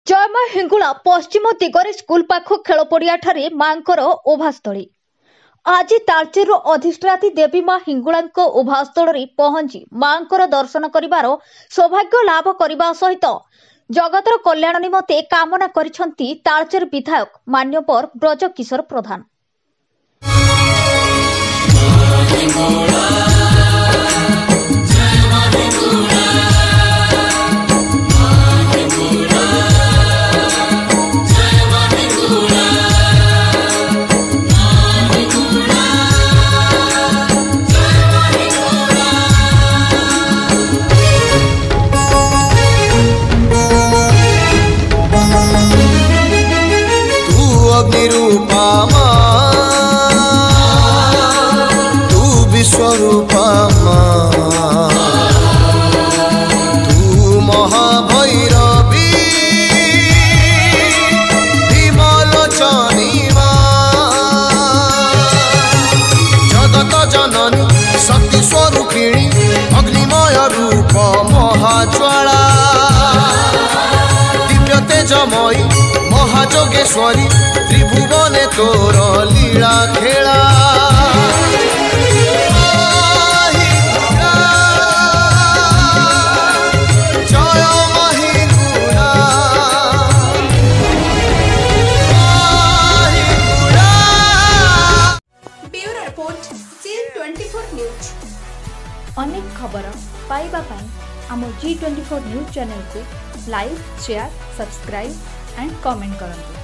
जयमा हिंगुला पश्चिम दिगरे school पाख खेल पड़िया ठारे मांकर ओभास्थली। आज तालचेर अधिष्ठात्री देवी मां हिंगुला ओभास्थल पहुंची मांकर दर्शन करिवार सौभाग्य लाभ करने सहित जगतर कल्याण निमते कामना करिसेंती तालचेर विधायक मान्यवर ब्रजकिशोर प्रधान। अग्निरूपा तू विश्वरूपा तू महाभैरवी विमलोचनी जगत जननी शक्ति स्वरूपिणी अग्निमय रूप महाज्वाला दिव्य तेजमयी महाजोगेश्वरी त्रिभुवने तोर लीला खेला। जय महिंगुला ब्यूरो रिपोर्ट G24 न्यूज। अनेक खबर पाइबा पाई आम G24 न्यूज चैनल को like share subscribe and comment करंतु।